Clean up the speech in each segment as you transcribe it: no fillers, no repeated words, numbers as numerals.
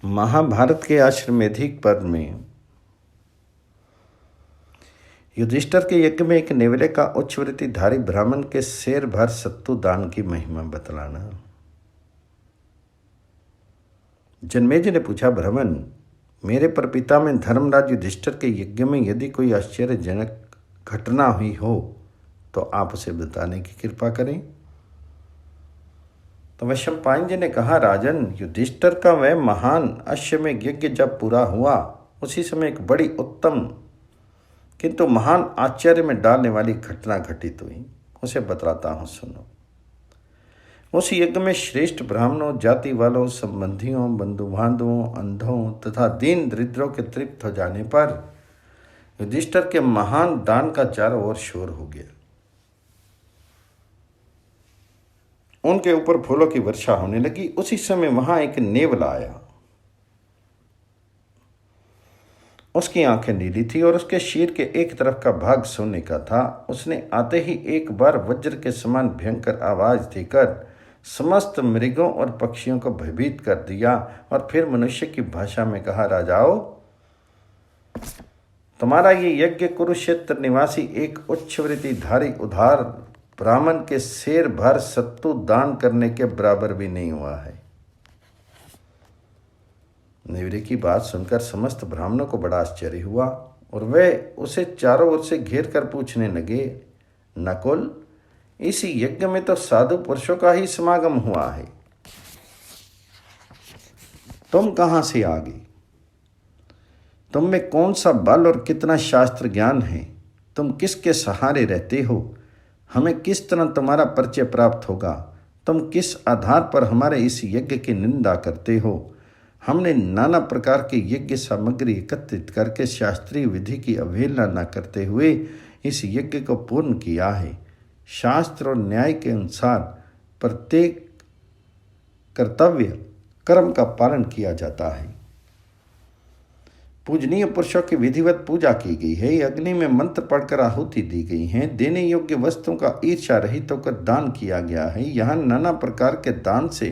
महाभारत के अश्वमेधिक पर्व में युधिष्ठिर के यज्ञ में एक नेवले का उच्चवृत्तिधारी ब्राह्मण के शेर भर सत्तू दान की महिमा बतलाना। जन्मेजय ने पूछा, ब्राह्मण, मेरे परपिता में धर्मराज युधिष्ठिर के यज्ञ में यदि कोई आश्चर्यजनक घटना हुई हो तो आप उसे बताने की कृपा करें। तो वैशंपायन जी ने कहा, राजन, युधिष्ठिर का वह महान अश्वमेध यज्ञ जब पूरा हुआ उसी समय एक बड़ी उत्तम किंतु महान आश्चर्य में डालने वाली घटना घटित हुई। उसे बतलाता हूँ, सुनो। उस यज्ञ में श्रेष्ठ ब्राह्मणों, जाति वालों, संबंधियों, बंधु बांधवों, अंधों तथा दीन दरिद्रों के तृप्त हो जाने पर युधिष्ठिर के महान दान का चारों ओर शोर हो गया। उनके ऊपर फूलों की वर्षा होने लगी। उसी समय वहां एक नेवला आया। उसकी आंखें नीली थी और उसके शीर के एक तरफ का भाग सोने का था। उसने आते ही एक बार वज्र के समान भयंकर आवाज देकर समस्त मृगों और पक्षियों को भयभीत कर दिया और फिर मनुष्य की भाषा में कहा, राजाओ, तुम्हारा ये यज्ञ कुरुक्षेत्र निवासी एक उच्चवृत्तिधारी उदार ब्राह्मण के शेर भर सत्तू दान करने के बराबर भी नहीं हुआ है। नेवले की बात सुनकर समस्त ब्राह्मणों को बड़ा आश्चर्य हुआ और वे उसे चारों ओर से घेर कर पूछने लगे, नकुल, इस यज्ञ में तो साधु पुरुषों का ही समागम हुआ है, तुम कहां से आ गए? तुम में कौन सा बल और कितना शास्त्र ज्ञान है? तुम किसके सहारे रहते हो? हमें किस तरह तुम्हारा परिचय प्राप्त होगा? तुम किस आधार पर हमारे इस यज्ञ की निंदा करते हो? हमने नाना प्रकार के यज्ञ सामग्री एकत्रित करके शास्त्रीय विधि की अवहेलना न करते हुए इस यज्ञ को पूर्ण किया है। शास्त्र और न्याय के अनुसार प्रत्येक कर्तव्य कर्म का पालन किया जाता है। पूजनीय पुरुषों की विधिवत पूजा की गई है। अग्नि में मंत्र पढ़कर आहुति दी गई है। देने योग्य वस्तुओं का ईर्ष्या रहित होकर दान किया गया है। यहाँ नाना प्रकार के दान से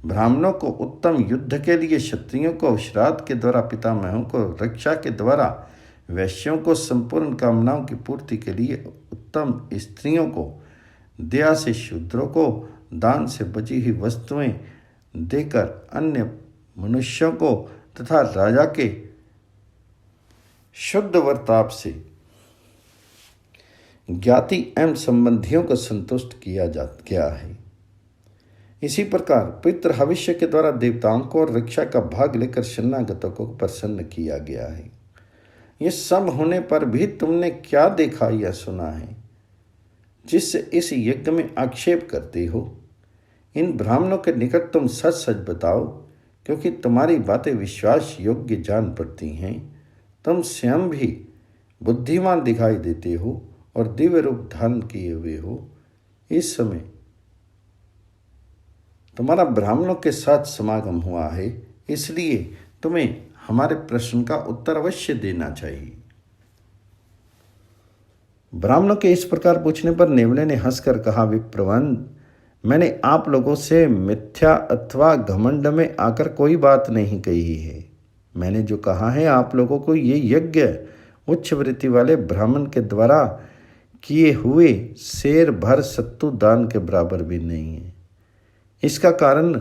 ब्राह्मणों को उत्तम युद्ध के लिए, क्षत्रियों को श्राद्ध के द्वारा, पितामहों को रक्षा के द्वारा, वैश्यों को संपूर्ण कामनाओं की पूर्ति के लिए, उत्तम स्त्रियों को दया से, शूद्रों को दान से बची हुई वस्तुएं देकर, अन्य मनुष्यों को तथा राजा के शुद्ध वर्ताप से ज्ञाति एवं संबंधियों को संतुष्ट किया गया है। इसी प्रकार पितृ भविष्य के द्वारा देवताओं को और रक्षा का भाग लेकर शरणागतों को प्रसन्न किया गया है। ये सब होने पर भी तुमने क्या देखा या सुना है जिससे इस यज्ञ में आक्षेप करते हो? इन ब्राह्मणों के निकट तुम सच सच बताओ, क्योंकि तुम्हारी बातें विश्वास योग्य जान पड़ती हैं। तुम स्वयं भी बुद्धिमान दिखाई देते हो और दिव्य रूप धारण किए हुए हो। इस समय तुम्हारा ब्राह्मणों के साथ समागम हुआ है, इसलिए तुम्हें हमारे प्रश्न का उत्तर अवश्य देना चाहिए। ब्राह्मणों के इस प्रकार पूछने पर नेवले ने हंसकर कहा, विप्रवन, मैंने आप लोगों से मिथ्या अथवा घमंड में आकर कोई बात नहीं कही है। मैंने जो कहा है, आप लोगों को ये यज्ञ उच्च वृत्ति वाले ब्राह्मण के द्वारा किए हुए शेर भर सत्तू दान के बराबर भी नहीं है। इसका कारण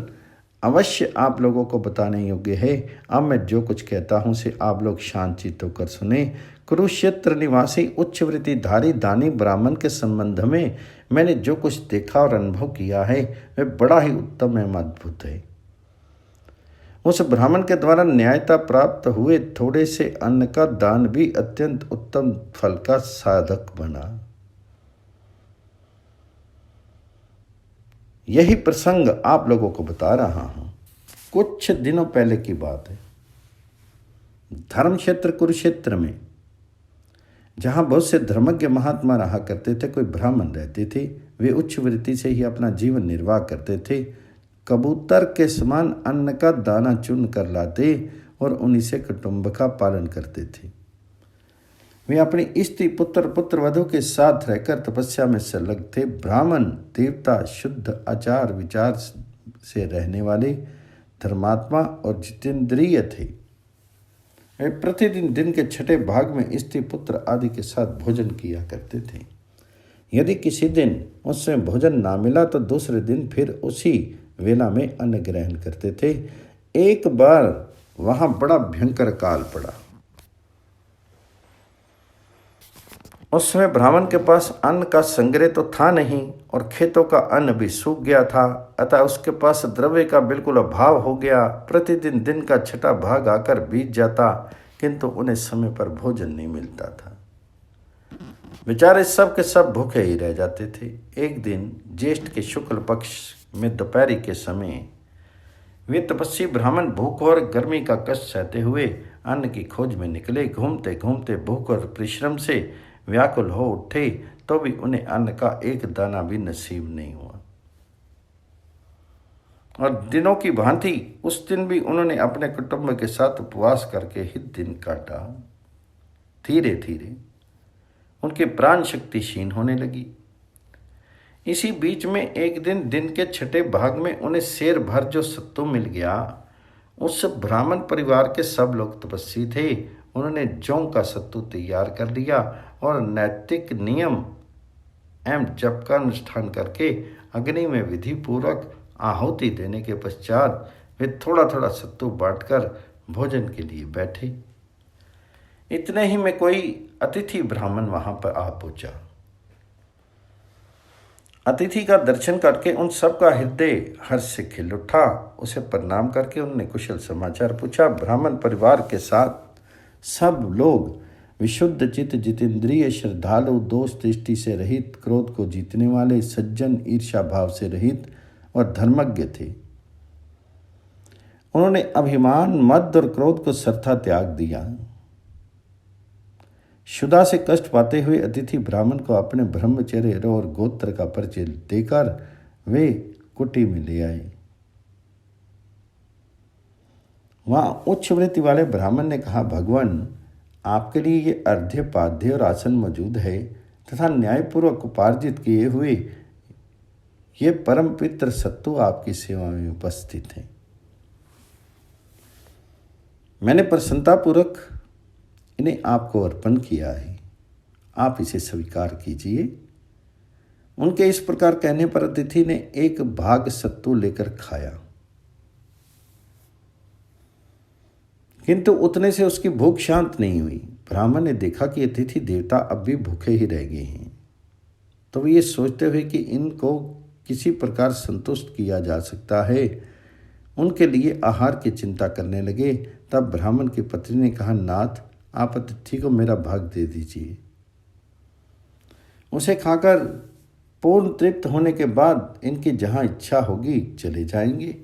अवश्य आप लोगों को बताने योग्य है। अब मैं जो कुछ कहता हूँ उसे आप लोग शांतचित्त होकर सुने। कुरुक्षेत्र निवासी उच्च वृत्तिधारी दानी ब्राह्मण के संबंध में मैंने जो कुछ देखा और अनुभव किया है वह बड़ा ही उत्तम एवं अद्भुत है। उस ब्राह्मण के द्वारा न्यायता प्राप्त हुए थोड़े से अन्न का दान भी अत्यंत उत्तम फल का साधक बना। यही प्रसंग आप लोगों को बता रहा हूं। कुछ दिनों पहले की बात है। धर्म क्षेत्र कुरुक्षेत्र में, जहां बहुत से धर्मज्ञ महात्मा रहा करते थे, कोई ब्राह्मण रहते थे। वे उच्च वृत्ति से ही अपना जीवन निर्वाह करते थे। कबूतर के समान अन्न का दाना चुन कर लाते और उन्हीं से कुटुंब का पालन करते थे। वे अपनी स्त्री, पुत्र, पुत्रवधू के साथ रहकर तपस्या में संलग्न थे। ब्राह्मण देवता शुद्ध आचार विचार से रहने वाले धर्मात्मा और जितेंद्रिय थे। वे प्रतिदिन दिन के छठे भाग में स्त्री पुत्र आदि के साथ भोजन किया करते थे। यदि किसी दिन उसमें भोजन ना मिला तो दूसरे दिन फिर उसी वेला में अन्न ग्रहण करते थे। एक बार वहां बड़ा भयंकर काल पड़ा। उस समय ब्राह्मण के पास अन्न का संग्रह तो था नहीं और खेतों का अन्न भी सूख गया था, अतः उसके पास द्रव्य का बिल्कुल अभाव हो गया। प्रतिदिन दिन का छठा भाग आकर बीत जाता, किंतु उन्हें समय पर भोजन नहीं मिलता था। बेचारे सब के सब भूखे ही रह जाते थे। एक दिन ज्येष्ठ के शुक्ल पक्ष में दोपहरी के समय वे तपस्वी ब्राह्मण भूख और गर्मी का कष्ट सहते हुए अन्न की खोज में निकले। घूमते घूमते भूख और परिश्रम से व्याकुल हो उठे, तो भी उन्हें अन्न का एक दाना भी नसीब नहीं हुआ। और दिनों की भांति उस दिन भी उन्होंने अपने कुटुंब के साथ उपवास करके ही दिन काटा। धीरे धीरे उनकी प्राण शक्ति क्षीण होने लगी। इसी बीच में एक दिन के छठे भाग में उन्हें शेर भर जो सत्तू मिल गया। उस ब्राह्मण परिवार के सब लोग तपस्वी थे। उन्होंने जौ का सत्तू तैयार कर लिया और नैतिक नियम एवं जप का अनुष्ठान करके अग्नि में विधि पूर्वक आहुति देने के पश्चात वे थोड़ा थोड़ा सत्तू बांटकर भोजन के लिए बैठे। इतने ही में कोई अतिथि ब्राह्मण वहां पर आ पहुंचा। अतिथि का दर्शन करके उन सब का हृदय हर्ष से खिल उठा। उसे प्रणाम करके उन्होंने कुशल समाचार पूछा। ब्राह्मण परिवार के साथ सब लोग विशुद्ध चित्त, जितेंद्रिय, श्रद्धालु, दोष दृष्टि से रहित, क्रोध को जीतने वाले, सज्जन, ईर्ष्या भाव से रहित और धर्मज्ञ थे। उन्होंने अभिमान, मद और क्रोध को सरथा त्याग दिया। क्षुधा से कष्ट पाते हुए अतिथि ब्राह्मण को अपने ब्रह्मचर्य और गोत्र का परिचय देकर वे कुटी में ले आए। वहां उच्च वृत्ति वाले ब्राह्मण ने कहा, भगवान, आपके लिए ये अर्घ्य, पाद्य और आसन मौजूद है तथा न्यायपूर्वक उपार्जित किए हुए ये परम पवित्र सत्तू आपकी सेवा में उपस्थित है। मैंने प्रसन्नतापूर्वक इन्हें आपको अर्पण किया है, आप इसे स्वीकार कीजिए। उनके इस प्रकार कहने पर अतिथि ने एक भाग सत्तू लेकर खाया, किंतु उतने से उसकी भूख शांत नहीं हुई। ब्राह्मण ने देखा कि अतिथि देवता अब भी भूखे ही रह गए हैं, तो वे ये सोचते हुए कि इनको किसी प्रकार संतुष्ट किया जा सकता है, उनके लिए आहार की चिंता करने लगे। तब ब्राह्मण की पत्नी ने कहा, नाथ, आप अतिथि को मेरा भाग दे दीजिए। उसे खाकर पूर्ण तृप्त होने के बाद इनकी जहां इच्छा होगी चले जाएंगे।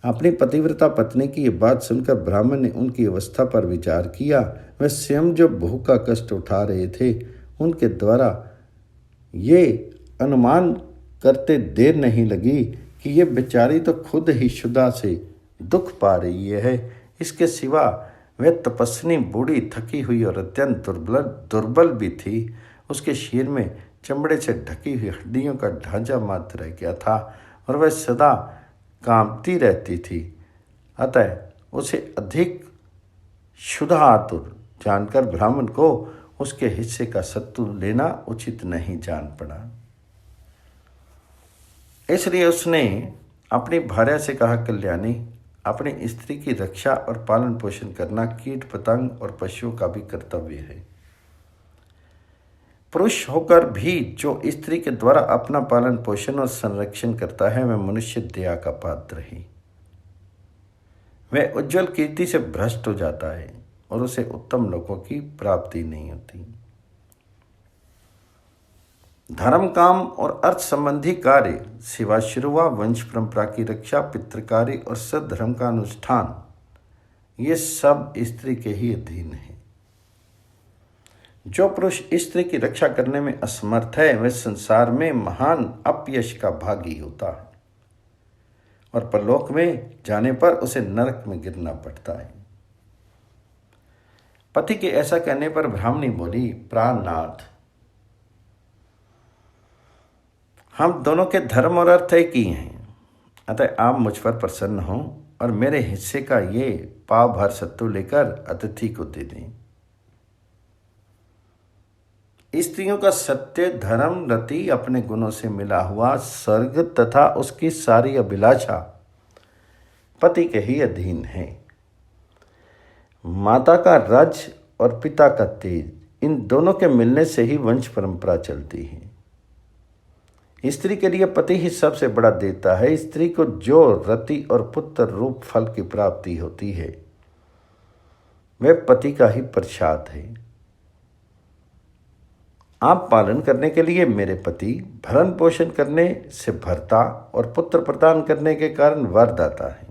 अपनी पतिव्रता पत्नी की ये बात सुनकर ब्राह्मण ने उनकी अवस्था पर विचार किया। वह स्वयं जो भूख का कष्ट उठा रहे थे, उनके द्वारा ये अनुमान करते देर नहीं लगी कि ये बेचारी तो खुद ही क्षुधा से दुख पा रही है। इसके सिवा वह तपस्विनी बूढ़ी, थकी हुई और अत्यंत दुर्बल भी थी। उसके शरीर में चमड़े से ढकी हुई हड्डियों का ढांचा मात्र रह गया था और वह सदा कांपती रहती थी। अतः उसे अधिक क्षुधा आतुर जानकर ब्राह्मण को उसके हिस्से का सत्तू लेना उचित नहीं जान पड़ा। इसलिए उसने अपनी भार्या से कहा, कल्याणी, अपनी स्त्री की रक्षा और पालन पोषण करना कीट पतंग और पशुओं का भी कर्तव्य है। पुरुष होकर भी जो स्त्री के द्वारा अपना पालन पोषण और संरक्षण करता है, वह मनुष्य दया का पात्र है। वह उज्जवल कीर्ति से भ्रष्ट हो जाता है और उसे उत्तम लोकों की प्राप्ति नहीं होती। धर्म, काम और अर्थ संबंधी कार्य, सेवाश्रुवा, वंश परंपरा की रक्षा, पितृकार्य और सद्धर्म का अनुष्ठान, ये सब स्त्री के ही अधीन है। जो पुरुष स्त्री की रक्षा करने में असमर्थ है, वह संसार में महान अपयश का भागी होता है और परलोक में जाने पर उसे नरक में गिरना पड़ता है। पति के ऐसा कहने पर ब्राह्मणी बोली, प्राणनाथ, हम दोनों के धर्म और अर्थ एक ही हैं। अतः आप मुझ पर प्रसन्न हों और मेरे हिस्से का ये पाव भर सत्तू लेकर अतिथि को दे दें। स्त्रियों का सत्य, धर्म, रति, अपने गुणों से मिला हुआ स्वर्ग तथा उसकी सारी अभिलाषा पति के ही अधीन है। माता का रज और पिता का तेज, इन दोनों के मिलने से ही वंश परंपरा चलती है। स्त्री के लिए पति ही सबसे बड़ा देवता है। स्त्री को जो रति और पुत्र रूप फल की प्राप्ति होती है वह पति का ही प्रसाद है। आप पालन करने के लिए मेरे पति, भरण पोषण करने से भरता और पुत्र प्रदान करने के कारण वरदाता है।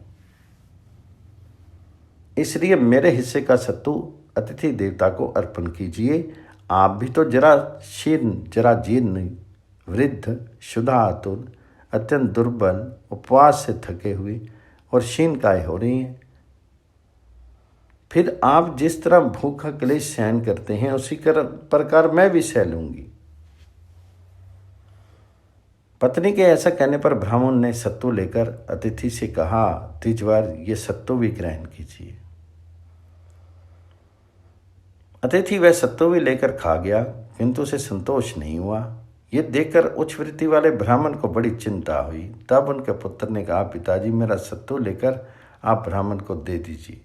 इसलिए मेरे हिस्से का सत्तू अतिथि देवता को अर्पण कीजिए। आप भी तो जरा जीर्ण, वृद्ध, शुद्धातुर, अत्यंत दुर्बल, उपवास से थके हुए और क्षीणकाय हो रही हैं। फिर आप जिस तरह भूख का क्लेश सहन करते हैं उसी प्रकार मैं भी सह लूंगी। पत्नी के ऐसा कहने पर ब्राह्मण ने सत्तू लेकर अतिथि से कहा, तिजवार ये सत्तू भी ग्रहण कीजिए। अतिथि वह सत्तू भी लेकर खा गया, किंतु उसे संतोष नहीं हुआ। ये देखकर उच्च वृत्ति वाले ब्राह्मण को बड़ी चिंता हुई। तब उनके पुत्र ने कहा, पिताजी मेरा सत्तू लेकर आप ब्राह्मण को दे दीजिए।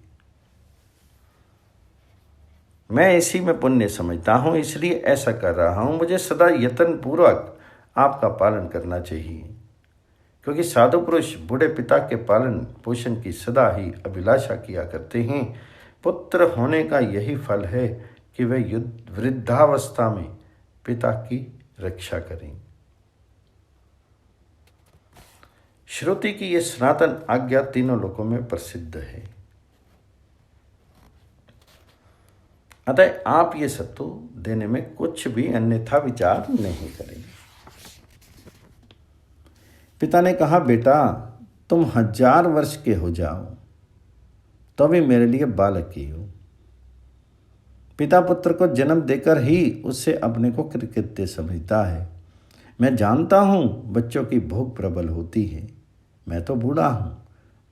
मैं इसी में पुण्य समझता हूँ, इसलिए ऐसा कर रहा हूँ। मुझे सदा यत्न पूर्वक आपका पालन करना चाहिए, क्योंकि साधु पुरुष बूढ़े पिता के पालन पोषण की सदा ही अभिलाषा किया करते हैं। पुत्र होने का यही फल है कि वे वृद्धावस्था में पिता की रक्षा करें। श्रुति की ये सनातन आज्ञा तीनों लोकों में प्रसिद्ध है। अतः आप ये सत्तू देने में कुछ भी अन्यथा विचार नहीं करें। पिता ने कहा, बेटा तुम 1000 वर्ष के हो जाओ तो भी मेरे लिए बालक ही हो। पिता पुत्र को जन्म देकर ही उससे अपने को कृतज्ञ समझता है। मैं जानता हूँ बच्चों की भूख प्रबल होती है। मैं तो बूढ़ा हूँ,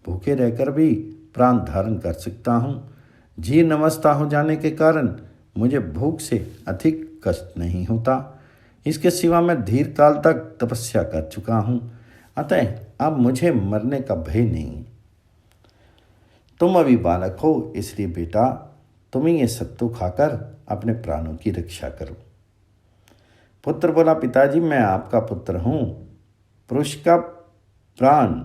भूखे रहकर भी प्राण धारण कर सकता हूँ। जीर्ण अवस्था हो जाने के कारण मुझे भूख से अधिक कष्ट नहीं होता। इसके सिवा मैं दीर्घ काल तक तपस्या कर चुका हूँ, अतः अब मुझे मरने का भय नहीं। तुम अभी बालक हो, इसलिए बेटा तुम ही ये सत्तू खाकर अपने प्राणों की रक्षा करो। पुत्र बोला, पिताजी मैं आपका पुत्र हूँ। पुरुष का प्राण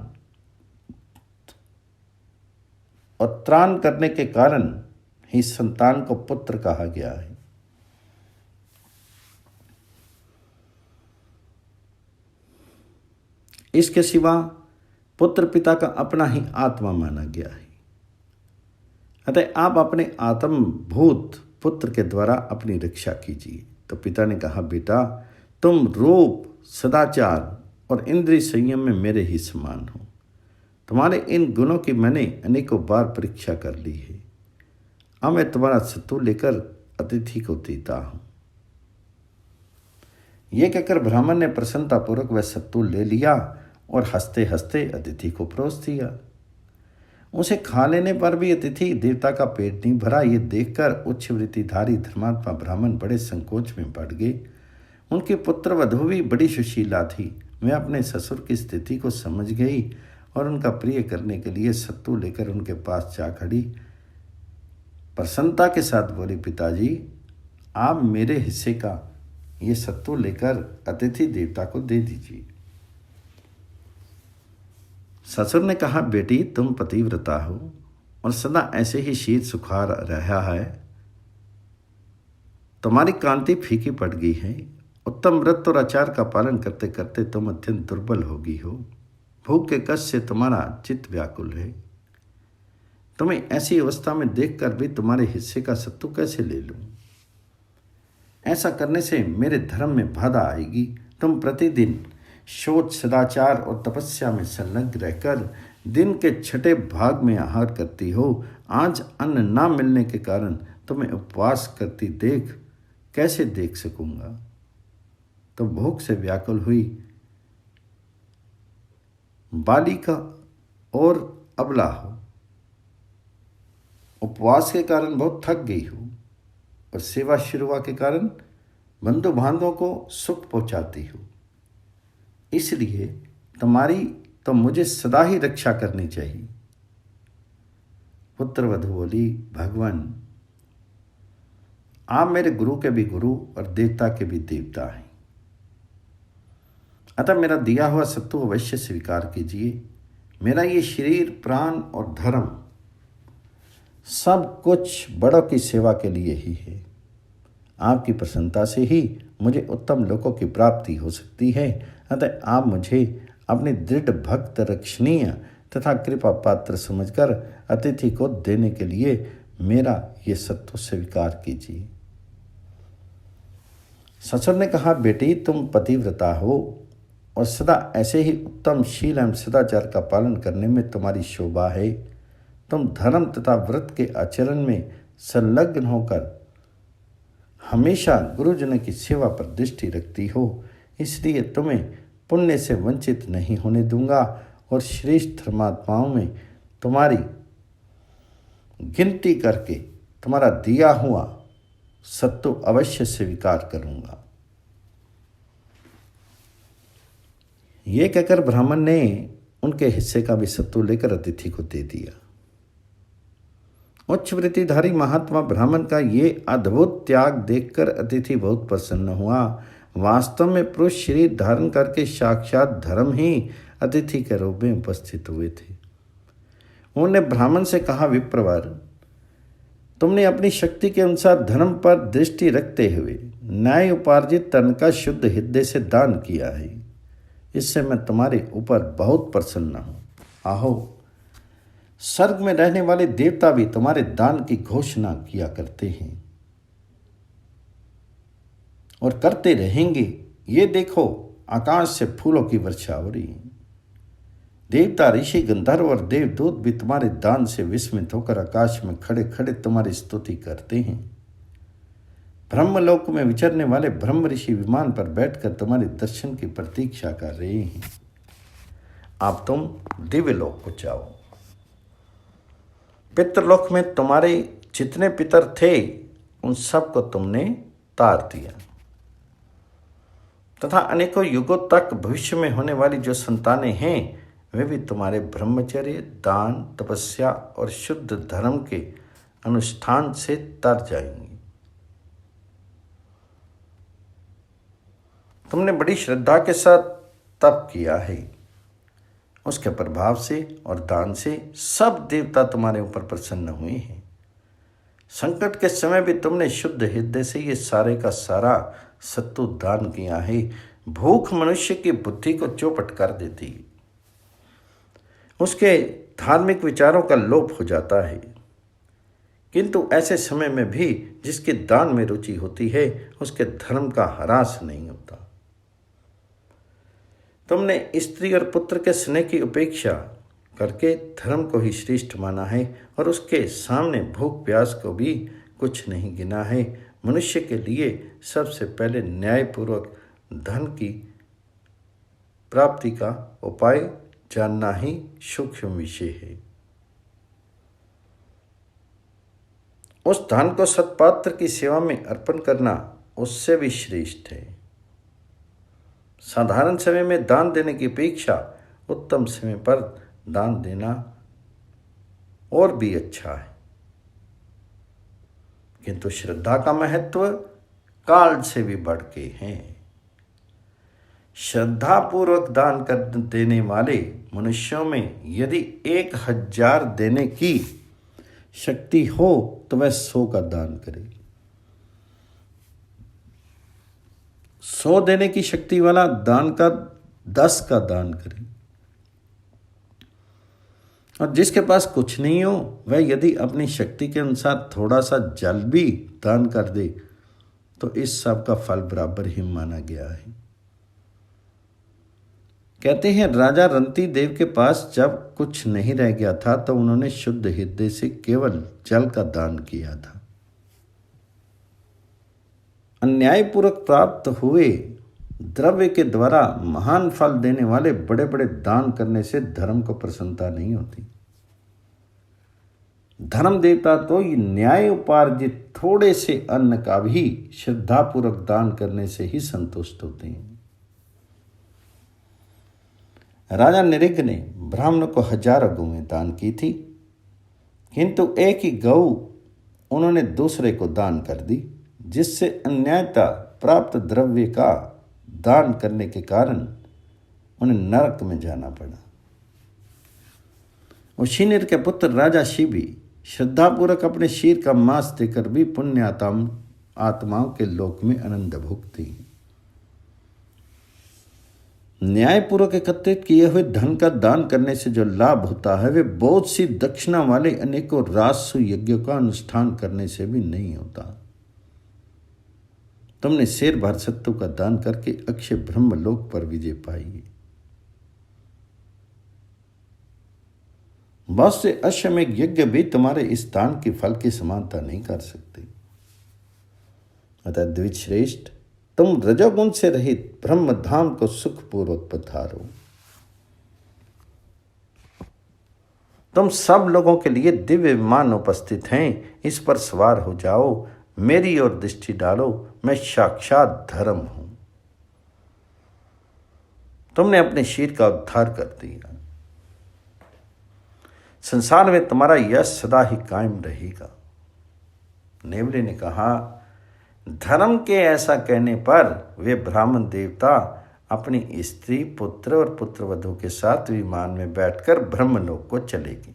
और त्राण करने के कारण ही संतान को पुत्र कहा गया है। इसके सिवा पुत्र पिता का अपना ही आत्मा माना गया है। अतः आप अपने आत्मभूत पुत्र के द्वारा अपनी रक्षा कीजिए। तो पिता ने कहा, बेटा तुम रूप, सदाचार और इंद्रिय संयम में मेरे ही समान हो। तुम्हारे इन गुणों की मैंने अनेकों बार परीक्षा कर ली है। अब मैं तुम्हारा सत्तू लेकर अतिथि को देता हूँ। ये कहकर ब्राह्मण ने प्रसन्नतापूर्वक वह सत्तू ले लिया और हंसते हंसते अतिथि को परोस दिया। उसे खा लेने पर भी अतिथि देवता का पेट नहीं भरा। ये देखकर उच्च वृत्तिधारी धर्मात्मा ब्राह्मण बड़े संकोच में पड़ गए। उनके पुत्र वधू भी बड़ी सुशीला थी। वह अपने ससुर की स्थिति को समझ गई और उनका प्रिय करने के लिए सत्तू लेकर उनके पास जा खड़ी। प्रसन्नता के साथ बोली, पिताजी आप मेरे हिस्से का ये सत्तू लेकर अतिथि देवता को दे दीजिए। ससुर ने कहा, बेटी तुम पतिव्रता हो और सदा ऐसे ही शीत सुखा रहा है। तुम्हारी कांति फीकी पड़ गई है। उत्तम व्रत और आचार का पालन करते करते तुम अत्यंत दुर्बल हो गई हो। भूख के कष्ट से तुम्हारा चित्त व्याकुल है। तुम्हें ऐसी अवस्था में देखकर भी तुम्हारे हिस्से का सत्तू कैसे ले लूं? ऐसा करने से मेरे धर्म में बाधा आएगी। तुम प्रतिदिन शोच, सदाचार और तपस्या में संलग्न रहकर दिन के 6ठे भाग में आहार करती हो। आज अन्न ना मिलने के कारण तुम्हें उपवास करती कैसे देख सकूंगा? तो भूख से व्याकुल हुई बालिका और अबला हो, उपवास के कारण बहुत थक गई हो और सेवा शुरुआ के कारण बंधु बांधवों को सुख पहुंचाती हो, इसलिए तुम्हारी तो मुझे सदा ही रक्षा करनी चाहिए। पुत्रवधू बोली, भगवान आप मेरे गुरु के भी गुरु और देवता के भी देवता हैं, अतः मेरा दिया हुआ सत्तू अवश्य स्वीकार कीजिए। मेरा ये शरीर, प्राण और धर्म सब कुछ बड़ों की सेवा के लिए ही है। आपकी प्रसन्नता से ही मुझे उत्तम लोकों की प्राप्ति हो सकती है, अतः आप मुझे अपने दृढ़ भक्त, रक्षणीय तथा कृपा पात्र समझकर अतिथि को देने के लिए मेरा ये सत्व स्वीकार कीजिए। ससुर ने कहा, बेटी तुम पतिव्रता हो और सदा ऐसे ही उत्तम शील एवं सदाचार का पालन करने में तुम्हारी शोभा है। तुम धर्म तथा व्रत के आचरण में संलग्न होकर हमेशा गुरुजनों की सेवा पर दृष्टि रखती हो, इसलिए तुम्हें पुण्य से वंचित नहीं होने दूंगा और श्रेष्ठ धर्मात्माओं में तुम्हारी गिनती करके तुम्हारा दिया हुआ सत्तू अवश्य स्वीकार करूंगा। ये कहकर ब्राह्मण ने उनके हिस्से का भी सत्तू लेकर अतिथि को दे दिया। उच्च वृत्तिधारी महात्मा ब्राह्मण का ये अद्भुत त्याग देखकर अतिथि बहुत प्रसन्न हुआ। वास्तव में पुरुष शरीर धारण करके साक्षात धर्म ही अतिथि के रूप में उपस्थित हुए थे। उन्होंने ब्राह्मण से कहा, विप्रवर तुमने अपनी शक्ति के अनुसार धर्म पर दृष्टि रखते हुए न्याय उपार्जित धन का शुद्ध हृदय से दान किया है। इससे मैं तुम्हारे ऊपर बहुत प्रसन्न हूँ। आहो, स्वर्ग में रहने वाले देवता भी तुम्हारे दान की घोषणा किया करते हैं और करते रहेंगे। ये देखो, आकाश से फूलों की वर्षा हो रही है। देवता, ऋषि, गंधर्व और देवदूत भी तुम्हारे दान से विस्मित होकर आकाश में खड़े खड़े तुम्हारी स्तुति करते हैं। ब्रह्मलोक में विचरने वाले ब्रह्म ऋषि विमान पर बैठकर तुम्हारे दर्शन की प्रतीक्षा कर रहे हैं। अब तुम दिव्य लोक को जाओ। पितृलोक में तुम्हारे जितने पितर थे उन सब को तुमने तार दिया तथा अनेकों युगों तक भविष्य में होने वाली जो संतानें हैं वे भी तुम्हारे ब्रह्मचर्य, दान, तपस्या और शुद्ध धर्म के अनुष्ठान से तर जाएंगी। तुमने बड़ी श्रद्धा के साथ तप किया है, उसके प्रभाव से और दान से सब देवता तुम्हारे ऊपर प्रसन्न हुए हैं। संकट के समय भी तुमने शुद्ध हृदय से ये सारे का सारा सत्तू दान किया है। भूख मनुष्य की बुद्धि को चौपट कर देती है, उसके धार्मिक विचारों का लोप हो जाता है, किंतु ऐसे समय में भी जिसके दान में रुचि होती है उसके धर्म का ह्रास नहीं होता। तुमने स्त्री और पुत्र के स्नेह की उपेक्षा करके धर्म को ही श्रेष्ठ माना है और उसके सामने भूख प्यास को भी कुछ नहीं गिना है। मनुष्य के लिए सबसे पहले न्यायपूर्वक धन की प्राप्ति का उपाय जानना ही सूक्ष्म विषय है। उस धन को सत्पात्र की सेवा में अर्पण करना उससे भी श्रेष्ठ है। साधारण समय में दान देने की अपेक्षा उत्तम समय पर दान देना और भी अच्छा है, किंतु श्रद्धा का महत्व काल से भी बढ़ के है। श्रद्धा पूर्वक दान कर देने वाले मनुष्यों में यदि 1000 देने की शक्ति हो तो वह 100 का दान करे। 100 देने की शक्ति वाला दान का 10 का दान करे। और जिसके पास कुछ नहीं हो वह यदि अपनी शक्ति के अनुसार थोड़ा सा जल भी दान कर दे तो इस सब का फल बराबर ही माना गया है। कहते हैं राजा रंती देव के पास जब कुछ नहीं रह गया था तो उन्होंने शुद्ध हृदय से केवल जल का दान किया था। अन्यायपूर्वक प्राप्त हुए द्रव्य के द्वारा महान फल देने वाले बड़े बड़े दान करने से धर्म को प्रसन्नता नहीं होती। धर्म देवता तो ये न्याय उपार्जित थोड़े से अन्न का भी श्रद्धापूर्वक दान करने से ही संतुष्ट होते हैं। राजा निरिग ने ब्राह्मणों को 1000 गौएं दान की थी, किंतु एक ही गौ उन्होंने दूसरे को दान कर दी, जिससे अन्यायता प्राप्त द्रव्य का दान करने के कारण उन्हें नरक में जाना पड़ा। उशीनिर के पुत्र राजा शिवी श्रद्धापूर्वक अपने शीर का मांस देकर भी पुण्य आत्माओं के लोक में आनंद भोगती हैं। न्यायपूर्वक एकत्रित किए हुए धन का दान करने से जो लाभ होता है वे बहुत सी दक्षिणा वाले अनेकों राजसु यज्ञों का अनुष्ठान करने से भी नहीं होता। तुमने शेर भर सत्तू का दान करके अक्षय ब्रह्मलोक पर विजय पाई है। बहुत से अश्वमेध यज्ञ भी तुम्हारे इस दान के फल की समानता नहीं कर सकते। अतः द्विज श्रेष्ठ, तुम रजोगुण से रहित ब्रह्म धाम को सुखपूर्वक पधारो। तुम सब लोगों के लिए दिव्य विमान उपस्थित हैं, इस पर सवार हो जाओ, मेरी ओर दृष्टि डालो, मैं साक्षात धर्म हूं। तुमने अपने शीर का उद्धार कर दिया, संसार में तुम्हारा यश सदा ही कायम रहेगा। नेवले ने कहा, धर्म के ऐसा कहने पर वे ब्राह्मण देवता अपनी स्त्री, पुत्र और पुत्रवधू के साथ विमान में बैठकर ब्रह्मलोक को चले गए।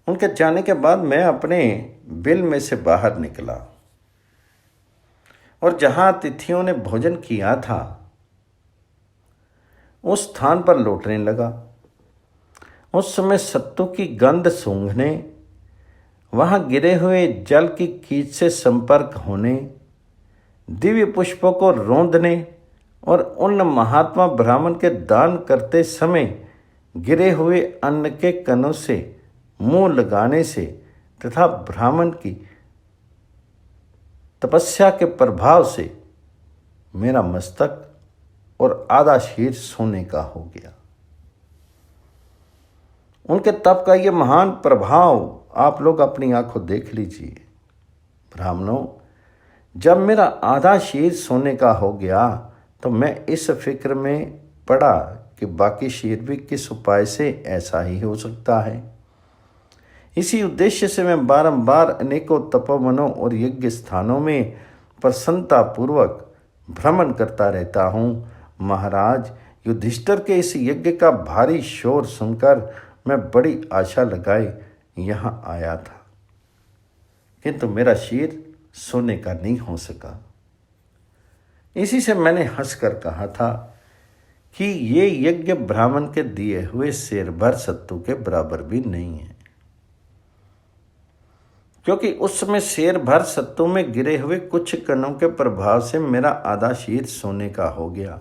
उनके जाने के बाद मैं अपने बिल में से बाहर निकला और जहां अतिथियों ने भोजन किया था उस स्थान पर लौटने लगा। उस समय सत्तू की गंध सूंघने, वहां गिरे हुए जल की कीच से संपर्क होने, दिव्य पुष्पों को रौंदने और उन महात्मा ब्राह्मण के दान करते समय गिरे हुए अन्न के कणों से मुंह लगाने से तथा ब्राह्मण की तपस्या के प्रभाव से मेरा मस्तक और आधा शीर सोने का हो गया। उनके तप का ये महान प्रभाव आप लोग अपनी आंखों देख लीजिए। ब्राह्मणों, जब मेरा आधा शीर सोने का हो गया तो मैं इस फिक्र में पड़ा कि बाकी शीर भी किस उपाय से ऐसा ही हो सकता है। इसी उद्देश्य से मैं बारंबार अनेकों तपोवनों और यज्ञ स्थानों में प्रसन्नतापूर्वक भ्रमण करता रहता हूँ। महाराज, युधिष्ठिर के इस यज्ञ का भारी शोर सुनकर मैं बड़ी आशा लगाए यहाँ आया था, किंतु मेरा शीर सोने का नहीं हो सका। इसी से मैंने हंसकर कहा था कि ये यज्ञ ब्राह्मण के दिए हुए शेर भर सत्तू के बराबर भी नहीं है, क्योंकि उस समय शेर भर सत्तू में गिरे हुए कुछ कणों के प्रभाव से मेरा आधा शीर सोने का हो गया,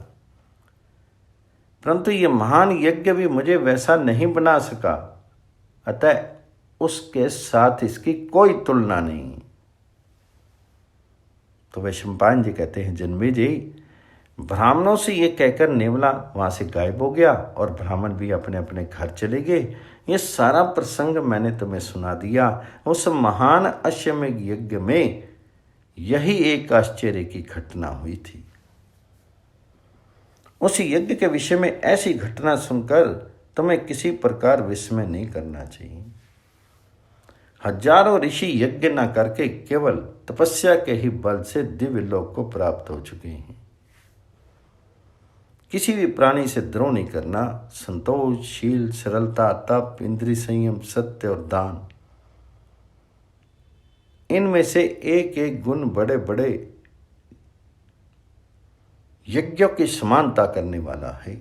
परंतु ये महान यज्ञ भी मुझे वैसा नहीं बना सका, अतः उसके साथ इसकी कोई तुलना नहीं। तो वैशंपायन जी कहते हैं, जन्मेजय, ब्राह्मणों से ये कहकर नेवला वहां से गायब हो गया और ब्राह्मण भी अपने अपने घर चले गए। ये सारा प्रसंग मैंने तुम्हें सुना दिया। उस महान अश्वमेध यज्ञ में यही एक आश्चर्य की घटना हुई थी। उस यज्ञ के विषय में ऐसी घटना सुनकर तुम्हें किसी प्रकार विस्मय नहीं करना चाहिए। हजारों ऋषि यज्ञ न करके केवल तपस्या के ही बल से दिव्य लोक को प्राप्त हो चुके हैं। किसी भी प्राणी से द्रोह नहीं करना, संतोष, शील, सरलता, तप, इंद्रिय संयम, सत्य और दान, इनमें से एक एक गुण बड़े बड़े यज्ञों की समानता करने वाला है।